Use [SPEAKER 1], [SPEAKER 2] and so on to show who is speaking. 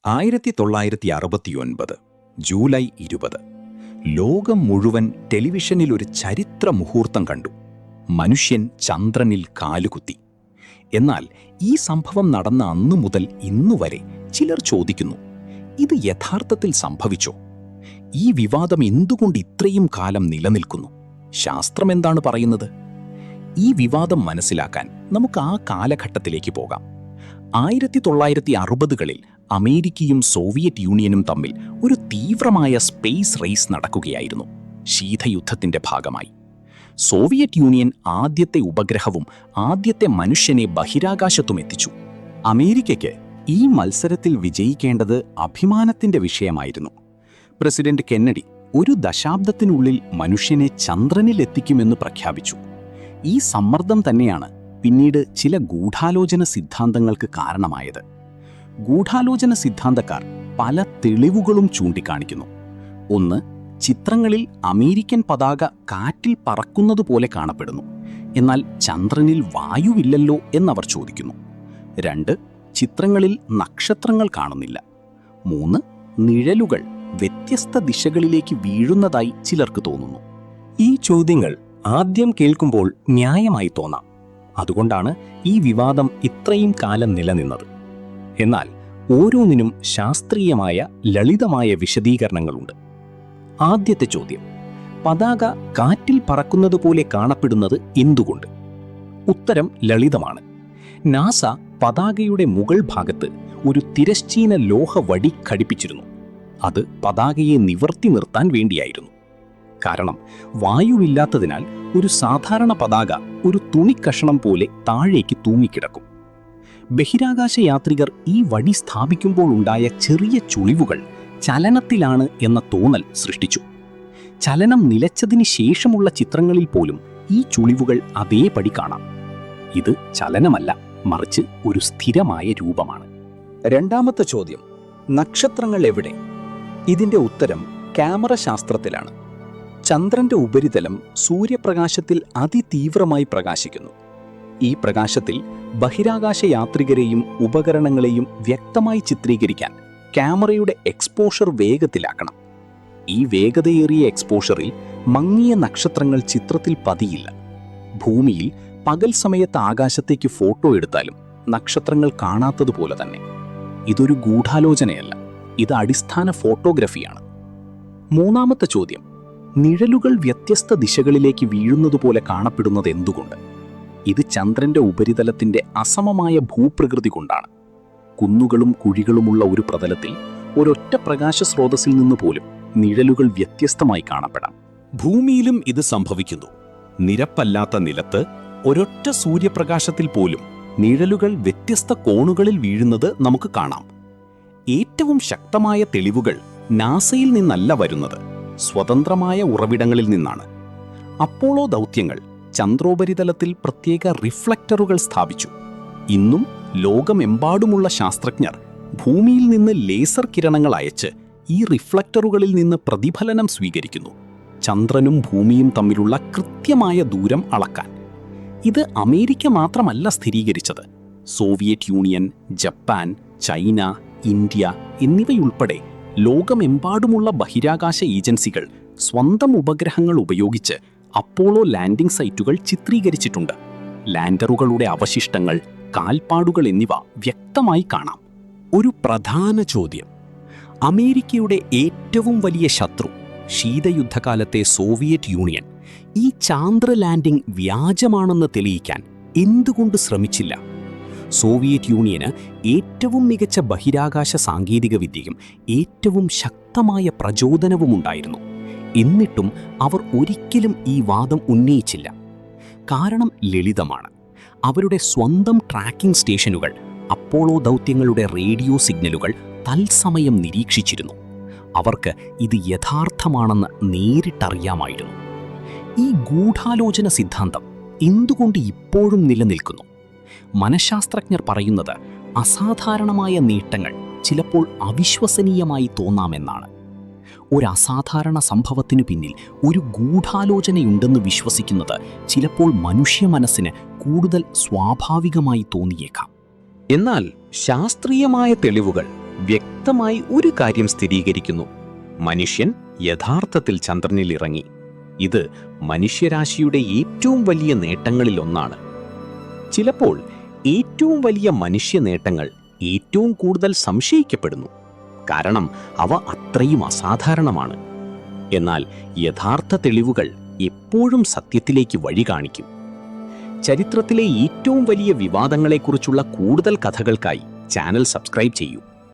[SPEAKER 1] 1969 July 20 ലോകം മുഴുവൻ ടെലിവിഷനിൽ ഒരു ചരിത്ര മുഹൂർത്തം കണ്ടു. മനുഷ്യൻ ചന്ദ്രനിൽ കാലുകുത്തി. എന്നാൽ ഈ സംഭവം നടന്ന അന്നു മുതൽ ഇന്നുവരെ ചിലർ ചോദിക്കുന്നു, ഇത് യഥാർത്ഥത്തിൽ സംഭവിച്ചോ? ഈ വിവാദം എന്തുകൊണ്ട് ഇത്രയും കാലം നിലനിൽക്കുന്നു? ശാസ്ത്രം എന്താണ് പറയുന്നത്? ഈ വിവാദം മനസ്സിലാക്കാൻ നമുക്ക് ആ കാലഘട്ടത്തിലേക്ക് പോകാം. 1960കളിൽ അമേരിക്കയും സോവിയറ്റ് യൂണിയനും തമ്മിൽ ഒരു തീവ്രമായ സ്പേസ് റേസ് നടക്കുകയായിരുന്നു. ശീതയുദ്ധത്തിന്റെ ഭാഗമായി സോവിയറ്റ് യൂണിയൻ ആദ്യത്തെ ഉപഗ്രഹവും ആദ്യത്തെ മനുഷ്യനെ ബഹിരാകാശത്തും എത്തിച്ചു. അമേരിക്കയ്ക്ക് ഈ മത്സരത്തിൽ വിജയിക്കേണ്ടത് അഭിമാനത്തിന്റെ വിഷയമായിരുന്നു. പ്രസിഡന്റ് കെന്നഡി ഒരു ദശാബ്ദത്തിനുള്ളിൽ മനുഷ്യനെ ചന്ദ്രനിൽ എത്തിക്കുമെന്ന് പ്രഖ്യാപിച്ചു. ഈ സമ്മർദ്ദം തന്നെയാണ് പിന്നീട് ചില ഗൂഢാലോചന സിദ്ധാന്തങ്ങൾക്ക് കാരണമായത്. ഗൂഢാലോചന സിദ്ധാന്തക്കാർ പല തെളിവുകളും ചൂണ്ടിക്കാണിക്കുന്നു. ഒന്ന്, ചിത്രങ്ങളിൽ അമേരിക്കൻ പതാക കാറ്റിൽ പറക്കുന്നതുപോലെ കാണപ്പെടുന്നു, എന്നാൽ ചന്ദ്രനിൽ വായുവില്ലല്ലോ എന്നവർ ചോദിക്കുന്നു. 2, ചിത്രങ്ങളിൽ നക്ഷത്രങ്ങൾ കാണുന്നില്ല. 3, നിഴലുകൾ വ്യത്യസ്ത ദിശകളിലേക്ക് വീഴുന്നതായി ചിലർക്ക് തോന്നുന്നു. ഈ ചോദ്യങ്ങൾ ആദ്യം കേൾക്കുമ്പോൾ ന്യായമായി തോന്നാം. അതുകൊണ്ടാണ് ഈ വിവാദം ഇത്രയും കാലം നിലനിന്നത്. എന്നാൽ ഓരോന്നിനും ശാസ്ത്രീയമായ ലളിതമായ വിശദീകരണങ്ങളുണ്ട്. ആദ്യത്തെ ചോദ്യം, പതാക കാറ്റിൽ പറക്കുന്നതുപോലെ കാണപ്പെടുന്നത് എന്തുകൊണ്ട്? ഉത്തരം ലളിതമാണ്. നാസ പതാകയുടെ മുകൾ ഭാഗത്ത് ഒരു തിരശ്ചീന ലോഹ വടി ഘടിപ്പിച്ചിരുന്നു. അത് പതാകയെ നിവർത്തി നിർത്താൻ വേണ്ടിയായിരുന്നു. കാരണം വായുവില്ലാത്തതിനാൽ ഒരു സാധാരണ പതാക ഒരു തുണിക്കഷണം പോലെ താഴേക്ക് തൂങ്ങിക്കിടക്കും. ബഹിരാകാശ യാത്രികർ ഈ വടി സ്ഥാപിക്കുമ്പോൾ ഉണ്ടായ ചെറിയ ചുളിവുകൾ ചലനത്തിലാണ് എന്ന തോന്നൽ സൃഷ്ടിച്ചു. ചലനം നിലച്ചതിന് ശേഷമുള്ള ചിത്രങ്ങളിൽ പോലും ഈ ചുളിവുകൾ അതേപടി കാണാം. ഇത് ചലനമല്ല, മറിച്ച് ഒരു സ്ഥിരമായ രൂപമാണ്. രണ്ടാമത്തെ ചോദ്യം, നക്ഷത്രങ്ങൾ എവിടെ? ഇതിന്റെ ഉത്തരം ക്യാമറ ശാസ്ത്രത്തിലാണ്. ചന്ദ്രന്റെ ഉപരിതലം സൂര്യപ്രകാശത്തിൽ അതിതീവ്രമായി പ്രകാശിക്കുന്നു. ഈ പ്രകാശത്തിൽ ബഹിരാകാശ യാത്രികരെയും ഉപകരണങ്ങളെയും വ്യക്തമായി ചിത്രീകരിക്കാൻ ക്യാമറയുടെ എക്സ്പോഷർ വേഗത്തിലാക്കണം. ഈ വേഗതയേറിയ എക്സ്പോഷറിൽ മങ്ങിയ നക്ഷത്രങ്ങൾ ചിത്രത്തിൽ പതിയില്ല. ഭൂമിയിൽ പകൽ സമയത്ത് ആകാശത്തേക്ക് ഫോട്ടോ എടുത്താലും നക്ഷത്രങ്ങൾ കാണാത്തതുപോലെ തന്നെ. ഇതൊരു ഗൂഢാലോചനയല്ല, ഇത് അടിസ്ഥാന ഫോട്ടോഗ്രഫിയാണ്. മൂന്നാമത്തെ ചോദ്യം, നിഴലുകൾ വ്യത്യസ്ത ദിശകളിലേക്ക് വീഴുന്നതുപോലെ കാണപ്പെടുന്നത് എന്തുകൊണ്ട്? ഇത് ചന്ദ്രന്റെ ഉപരിതലത്തിന്റെ അസമമായ ഭൂപ്രകൃതി കൊണ്ടാണ്. കുന്നുകളും കുഴികളുമുള്ള ഒരു പ്രതലത്തിൽ ഒരൊറ്റ പ്രകാശ സ്രോതസ്സിൽ നിന്ന് പോലും നിഴലുകൾ വ്യത്യസ്തമായി കാണപ്പെടാം. ഭൂമിയിലും ഇത് സംഭവിക്കുന്നു. നിരപ്പല്ലാത്ത നിലത്ത് ഒരൊറ്റ സൂര്യപ്രകാശത്തിൽ പോലും നിഴലുകൾ വ്യത്യസ്ത കോണുകളിൽ വീഴുന്നത് നമുക്ക് കാണാം. ഏറ്റവും ശക്തമായ തെളിവുകൾ നാസയിൽ നിന്നല്ല വരുന്നത്, സ്വതന്ത്രമായ ഉറവിടങ്ങളിൽ നിന്നാണ്. അപ്പോളോ ദൗത്യങ്ങൾ ചന്ദ്രോപരിതലത്തിൽ പ്രത്യേക റിഫ്ലക്ടറുകൾ സ്ഥാപിച്ചു. ഇന്നും ലോകമെമ്പാടുമുള്ള ശാസ്ത്രജ്ഞർ ഭൂമിയിൽ നിന്ന് ലേസർ കിരണങ്ങൾ അയച്ച് ഈ റിഫ്ലക്ടറുകളിൽ നിന്ന് പ്രതിഫലനം സ്വീകരിക്കുന്നു, ചന്ദ്രനും ഭൂമിയും തമ്മിലുള്ള കൃത്യമായ ദൂരം അളക്കാൻ. ഇത് അമേരിക്ക മാത്രമല്ല സ്ഥിരീകരിച്ചത്. Soviet union, Japan, China, India എന്നിവയുൾപ്പെടെ ലോകമെമ്പാടുമുള്ള ബഹിരാകാശ ഏജൻസികൾ സ്വന്തം ഉപഗ്രഹങ്ങൾ ഉപയോഗിച്ച് അപ്പോളോ ലാൻഡിംഗ് സൈറ്റുകൾ ചിത്രീകരിച്ചിട്ടുണ്ട്. ലാൻഡറുകളുടെ അവശിഷ്ടങ്ങൾ, കാൽപ്പാടുകൾ എന്നിവ വ്യക്തമായി കാണാം. ഒരു പ്രധാന ചോദ്യം, അമേരിക്കയുടെ ഏറ്റവും വലിയ ശത്രു ശീതയുദ്ധകാലത്തെ സോവിയറ്റ് യൂണിയൻ ഈ ചാന്ദ്ര ലാൻഡിംഗ് വ്യാജമാണെന്ന് തെളിയിക്കാൻ എന്തുകൊണ്ട് ശ്രമിച്ചില്ല? സോവിയറ്റ് യൂണിയന് ഏറ്റവും മികച്ച ബഹിരാകാശ സാങ്കേതികവിദ്യയും ഏറ്റവും ശക്തമായ പ്രചോദനവുമുണ്ടായിരുന്നു. എന്നിട്ടും അവർ ഒരിക്കലും ഈ വാദം ഉന്നയിച്ചില്ല. കാരണം ലളിതമാണ്. അവരുടെ സ്വന്തം ട്രാക്കിംഗ് സ്റ്റേഷനുകൾ അപ്പോളോ ദൗത്യങ്ങളുടെ റേഡിയോ സിഗ്നലുകൾ തത്സമയം നിരീക്ഷിച്ചിരുന്നു. അവർക്ക് ഇത് യഥാർത്ഥമാണെന്ന് നേരിട്ടറിയാമായിരുന്നു. ഈ ഗൂഢാലോചന സിദ്ധാന്തം എന്തുകൊണ്ട് ഇപ്പോഴും നിലനിൽക്കുന്നു? മനഃശാസ്ത്രജ്ഞർ പറയുന്നത് അസാധാരണമായ നേട്ടങ്ങൾ ചിലപ്പോൾ അവിശ്വസനീയമായി തോന്നാമെന്നാണ്. ഒരു അസാധാരണ സംഭവത്തിനു പിന്നിൽ ഒരു ഗൂഢാലോചനയുണ്ടെന്ന് വിശ്വസിക്കുന്നത് ചിലപ്പോൾ മനുഷ്യ മനസ്സിന് കൂടുതൽ സ്വാഭാവികമായി തോന്നിയേക്കാം. എന്നാൽ ശാസ്ത്രീയമായ തെളിവുകൾ വ്യക്തമായി ഒരു കാര്യം സ്ഥിരീകരിക്കുന്നു: മനുഷ്യൻ യഥാർത്ഥത്തിൽ ചന്ദ്രനിൽ ഇറങ്ങി. ഇത് മനുഷ്യരാശിയുടെ ഏറ്റവും വലിയ നേട്ടങ്ങളിലൊന്നാണ്. ചിലപ്പോൾ ഏറ്റവും വലിയ മനുഷ്യ നേട്ടങ്ങൾ ഏറ്റവും കൂടുതൽ സംശയിക്കപ്പെടുന്നു, കാരണം അവ അത്രയും അസാധാരണമാണ്. എന്നാൽ യഥാർത്ഥ തെളിവുകൾ എപ്പോഴും സത്യത്തിലേക്ക് വഴി കാണിക്കും. ചരിത്രത്തിലെ ഏറ്റവും വലിയ വിവാദങ്ങളെക്കുറിച്ചുള്ള കൂടുതൽ കഥകൾക്കായി ചാനൽ സബ്സ്ക്രൈബ് ചെയ്യൂ.